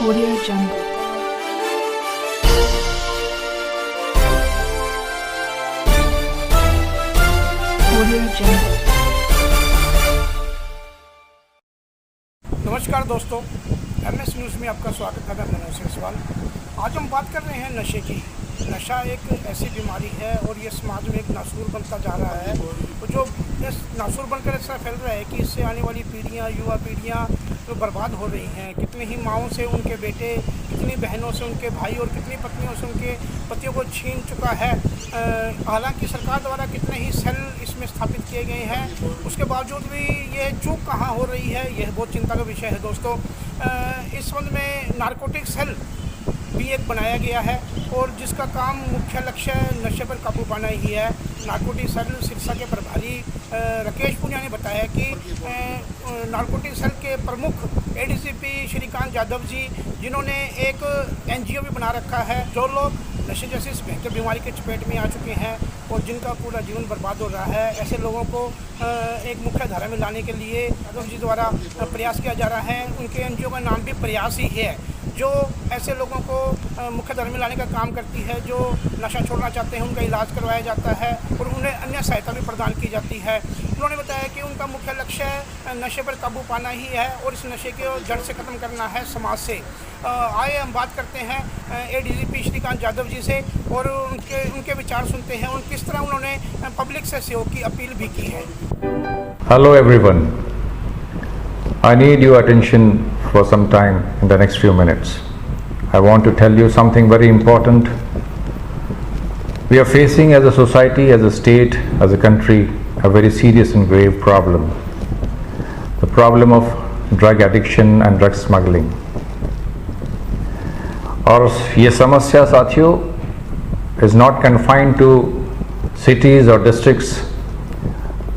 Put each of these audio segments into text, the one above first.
Audio Jungle. Audio Jungle. नमस्कार दोस्तों, MS news में आपका स्वागत है। मैं मनोज सवाल। आज हम बात कर रहे हैं नशे की। नशा एक ऐसी बीमारी है और ये समाज में एक नासूर बनता जा रहा है, जो इस नासूर बनकर ऐसा फैल रहा है कि इससे आने वाली पीढ़ियाँ, युवा पीढ़ियाँ तो बर्बाद हो रही हैं। कितनी ही माँओं से उनके बेटे, कितनी बहनों से उनके भाई और कितनी पत्नियों से उनके पतियों को छीन चुका है। हालांकि सरकार द्वारा कितने ही सेल इसमें स्थापित किए गए हैं, उसके बावजूद भी ये चूक कहाँ हो रही है, यह बहुत चिंता का विषय है दोस्तों। इस संबंध में नारकोटिक सेल भी एक बनाया गया है और जिसका काम मुख्य लक्ष्य नशे पर काबू पाना ही है। नारकोटिक सेल सिरसा के प्रभारी राकेश पुनिया ने बताया कि नारकोटिक सेल के प्रमुख ADCP श्रीकांत यादव जी, जिन्होंने एक NGO भी बना रखा है, जो लोग नशे जैसी इस भयंकर बीमारी के चपेट में आ चुके हैं और जिनका पूरा जीवन बर्बाद हो रहा है, ऐसे लोगों को एक मुख्य धारा में लाने के लिए यादव जी द्वारा प्रयास किया जा रहा है। उनके NGO का नाम भी प्रयास ही है, जो ऐसे लोगों को मुख्य धारा में लाने का काम करती है। जो नशा छोड़ना चाहते हैं उनका इलाज करवाया जाता है और उन्हें अन्य सहायता भी प्रदान की जाती है। उन्होंने बताया कि उनका मुख्य लक्ष्य नशे पर काबू पाना ही है और इस नशे के जड़ से ख़त्म करना है समाज से। आइए हम बात करते हैं ADCP श्रीकांत यादव जी से और उनके विचार सुनते हैं और किस तरह उन्होंने पब्लिक से सहयोग की अपील भी की है। Hello everyone. I need your attention for some time in the next few minutes. I want to tell you something very important. We are facing as a society, as a state, as a country, a very serious and grave problem. The problem of drug addiction and drug smuggling. और ये समस्या साथियों is not confined to cities or districts.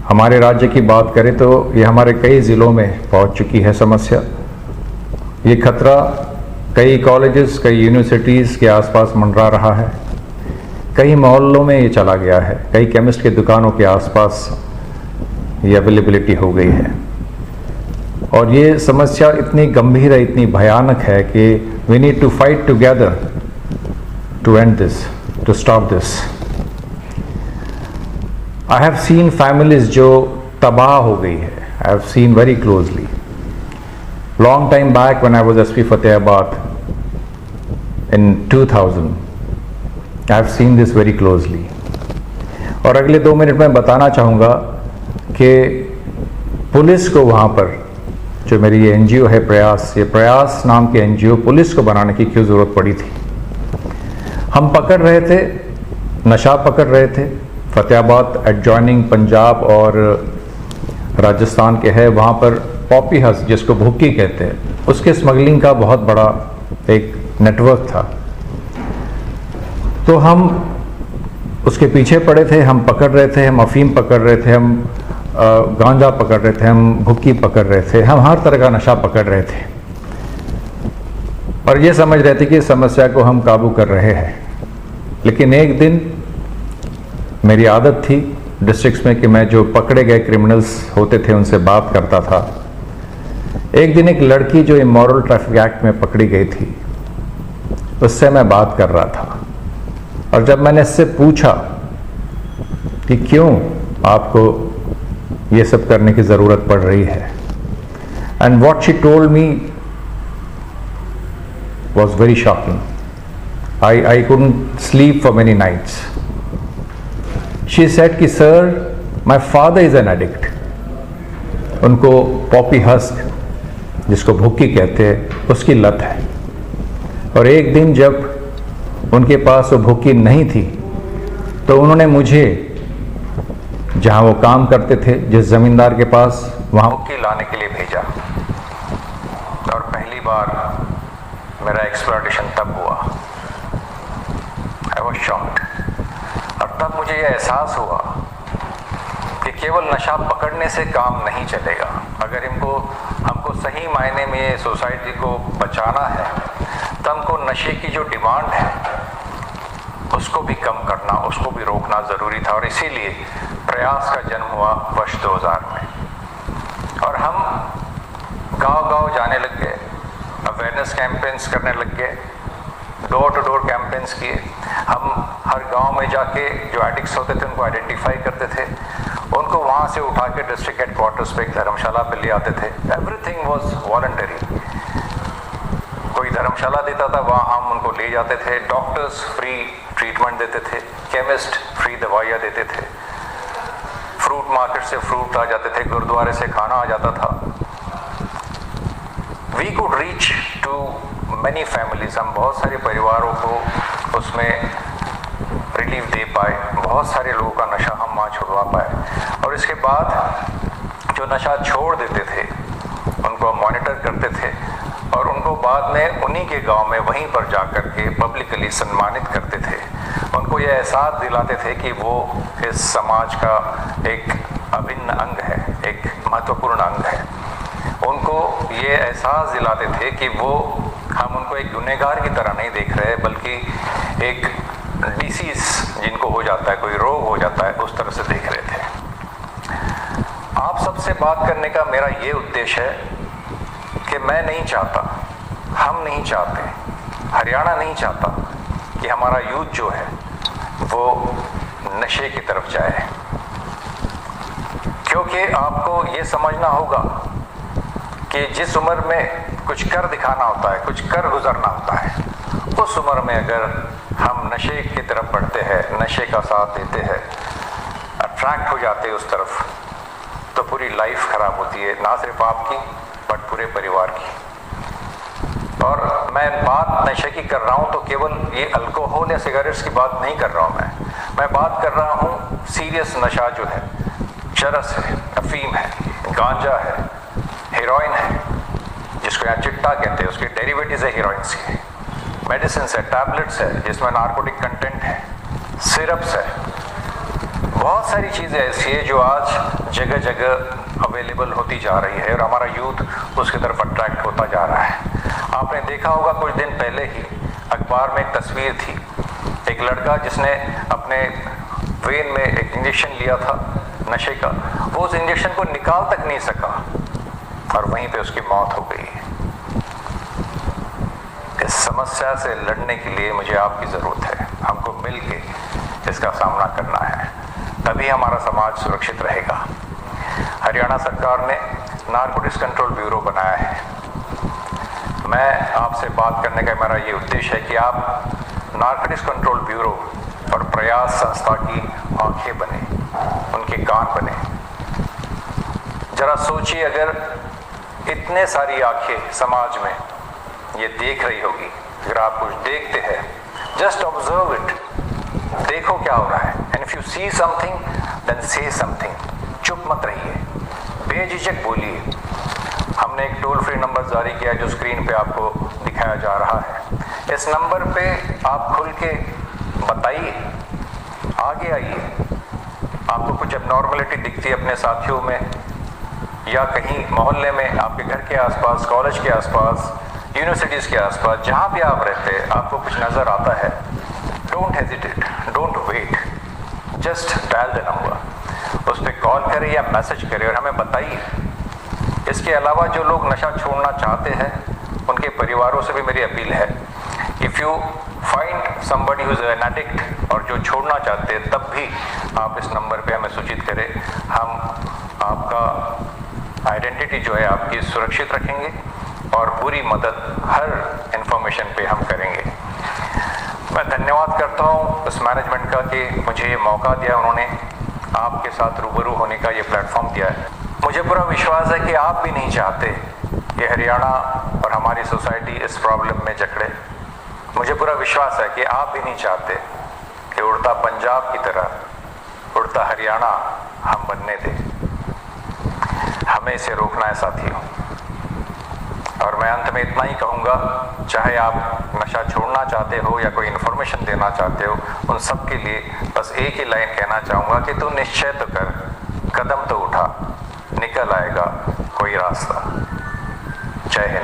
हमारे राज्य की बात करें तो ये हमारे कई ज़िलों में पहुंच चुकी है समस्या। ये खतरा कई कॉलेजेस, कई यूनिवर्सिटीज़ के आसपास मंडरा रहा है, कई मोहल्लों में ये चला गया है, कई केमिस्ट की दुकानों के आसपास ये अवेलेबिलिटी हो गई है। और ये समस्या इतनी गंभीर है, इतनी भयानक है कि we need to fight together to end this, to stop this. I have seen families जो तबाह हो गई है। I have seen very closely. Long time back when I was SP Fatehbad in 2000, I have seen this very closely. और अगले 2 minute में बताना चाहूँगा कि पुलिस को वहाँ पर, जो मेरी ये NGO है प्रयास, ये प्रयास नाम के NGO, पुलिस को बनाने की क्यों ज़रूरत पड़ी थी। हम पकड़ रहे थे, नशा पकड़ रहे थे। फतेहाबाद एडजॉइनिंग पंजाब और राजस्थान के है, वहाँ पर पॉपी हस, जिसको भुक्की कहते हैं, उसके स्मगलिंग का बहुत बड़ा एक नेटवर्क था। तो हम उसके पीछे पड़े थे, हम पकड़ रहे थे, हम अफीम पकड़ रहे थे, हम गांजा पकड़ रहे थे, हम भुक्की पकड़ रहे थे, हम हर तरह का नशा पकड़ रहे थे और ये समझ रहे थे कि इस समस्या को हम काबू कर रहे हैं। लेकिन एक दिन मेरी आदत थी डिस्ट्रिक्ट्स में कि मैं जो पकड़े गए क्रिमिनल्स होते थे उनसे बात करता था। एक दिन एक लड़की जो इमोरल ट्रैफिक एक्ट में पकड़ी गई थी, उससे मैं बात कर रहा था और जब मैंने इससे पूछा कि क्यों आपको ये सब करने की ज़रूरत पड़ रही है, and what she told me was very shocking. I couldn't sleep for many nights. She said कि sir, my father is an addict. उनको पॉपी हस्क, जिसको भुक्की कहते हैं, उसकी लत है। और एक दिन जब उनके पास वो भुक्की नहीं थी तो उन्होंने मुझे, जहाँ वो काम करते थे जिस ज़मींदार के पास, वहाँ भुक्की लाने के लिए भेजा। और पहली बार मेरा एक्सप्लॉयटेशन तब हुआ। I was shocked. और तब मुझे यह एहसास हुआ कि केवल नशा पकड़ने से काम नहीं चलेगा। अगर हमको सही मायने में सोसाइटी को बचाना है तो हमको नशे की जो डिमांड है उसको भी कम करना, उसको भी रोकना ज़रूरी था। और इसीलिए प्रयास का जन्म हुआ वर्ष 2000 में और हम गांव-गांव जाने लग गए, अवेयरनेस अवेयरनेस कैंपेन्स करने लग गए, डोर टू डोर कैंपेन्स किए। हम हर गांव में जाके जो एडिक्ट्स होते थे उनको आइडेंटिफाई करते थे, उनको वहाँ से उठा के डिस्ट्रिक्ट हेडक्वार्टर्स पे एक धर्मशाला पे ले आते थे। Everything was voluntary. कोई धर्मशाला देता था, वहाँ हम उनको ले जाते थे। डॉक्टर्स फ्री ट्रीटमेंट देते थे, केमिस्ट फ्री दवाइयाँ देते थे, फ्रूट मार्केट से फ्रूट आ जाते थे, गुरुद्वारे से खाना आ जाता था। We could reach to many families. हम बहुत सारे परिवारों को उसमें रिलीफ दे पाए, बहुत सारे लोगों का नशा हम वहाँ छुड़वा पाए। और इसके बाद जो नशा छोड़ देते थे उनको हम मॉनिटर करते थे और उनको बाद में उन्हीं के गांव में वहीं पर जा कर के पब्लिकली सम्मानित करते थे। उनको ये एहसास दिलाते थे कि वो इस समाज का एक अभिन्न अंग है, एक महत्वपूर्ण अंग है। उनको ये एहसास दिलाते थे कि वो हम उनको एक गुनहगार की तरह नहीं देख रहे, बल्कि एक डिसीज जिनको हो जाता है, कोई रोग हो जाता है, उस तरह से देख रहे थे। आप सबसे बात करने का मेरा ये उद्देश्य है कि मैं नहीं चाहता, हम नहीं चाहते, हरियाणा नहीं चाहता कि हमारा यूथ जो है वो नशे की तरफ जाए। क्योंकि आपको ये समझना होगा कि जिस उम्र में कुछ कर दिखाना होता है, कुछ कर गुजरना होता है, उस उम्र में अगर हम नशे की तरफ बढ़ते हैं, नशे का साथ देते हैं, अट्रैक्ट हो जाते हैं उस तरफ, तो पूरी लाइफ खराब होती है, ना सिर्फ आपकी बट पूरे परिवार की। और मैं बात नशे की कर रहा हूँ तो केवल ये अल्कोहल या सिगरेट्स की बात नहीं कर रहा हूँ। मैं बात कर रहा हूँ सीरियस नशा जो है, चरस है, अफीम है, गांजा है, हेरोइन है, जिसको यहाँ चिट्टा कहते हैं, उसके डेरिवेटिव्स है हीरोइंस के, मेडिसिन है, टैबलेट्स है जिसमें नार्कोटिक कंटेंट है, सिरप्स है, बहुत सारी चीज़ें ऐसी है जो आज जगह जगह अवेलेबल होती जा रही है और हमारा यूथ उसकी तरफ अट्रैक्ट होता जा रहा है। आपने देखा होगा कुछ दिन पहले ही अखबार में एक तस्वीर थी, एक लड़का जिसने अपने वेन में एक इंजेक्शन लिया था नशे का, वो उस इंजेक्शन को निकाल तक नहीं सका और वहीं पे उसकी मौत हो गई। इस समस्या से लड़ने के लिए मुझे आपकी ज़रूरत है, हमको मिल के इसका सामना करना है, तभी हमारा समाज सुरक्षित रहेगा। हरियाणा सरकार ने नारकोटिक्स कंट्रोल ब्यूरो बनाया है। मैं आपसे बात करने का मेरा ये उद्देश्य है कि आप नारकोटिक्स कंट्रोल ब्यूरो और प्रयास संस्था की आंखें बने, उनके कान बने। जरा सोचिए, अगर इतने सारी आंखें समाज में ये देख रही होगी, अगर आप कुछ देखते हैं, जस्ट ऑब्जर्व इट, देखो क्या हो रहा है। And if you see something then say something, चुप मत रहिए, बेझिझक बोलिए। हमने एक टोल फ्री नंबर जारी किया जो स्क्रीन पे आपको दिखाया जा रहा है। इस नंबर पे आप खुल के बताइए, आगे आइए। आपको कुछ एबनॉर्मलिटी दिखती है अपने साथियों में या कहीं मोहल्ले में, आपके घर के आसपास, कॉलेज के आसपास, यूनिवर्सिटीज़ के आसपास, जहाँ भी आप रहते हैं, आपको कुछ नज़र आता है, don't hesitate, don't wait, just dial the number, उस पर कॉल करें या मैसेज करें और हमें बताइए। इसके अलावा जो लोग नशा छोड़ना चाहते हैं उनके परिवारों से भी मेरी अपील है, if you find somebody who is an addict और जो छोड़ना चाहते हैं, तब भी आप इस नंबर पे हमें सूचित करें। हम आपका आइडेंटिटी जो है आपकी सुरक्षित रखेंगे और पूरी मदद हर इंफॉर्मेशन पे हम करेंगे। मैं धन्यवाद करता हूँ इस मैनेजमेंट का कि मुझे ये मौका दिया, उन्होंने आपके साथ रूबरू होने का ये प्लेटफॉर्म दिया है। मुझे पूरा विश्वास है कि आप भी नहीं चाहते कि हरियाणा और हमारी सोसाइटी इस प्रॉब्लम में जकड़े। मुझे पूरा विश्वास है कि आप भी नहीं चाहते कि उड़ता पंजाब की तरह उड़ता हरियाणा हम बनने दें। हमें इसे रोकना है साथियों। और मैं अंत में इतना ही कहूँगा, चाहे आप नशा छोड़ना चाहते हो या कोई इन्फॉर्मेशन देना चाहते हो, उन सब के लिए बस एक ही लाइन कहना चाहूँगा कि तू निश्चय तो कर, कदम तो उठा, निकल आएगा कोई रास्ता। जय हिंद।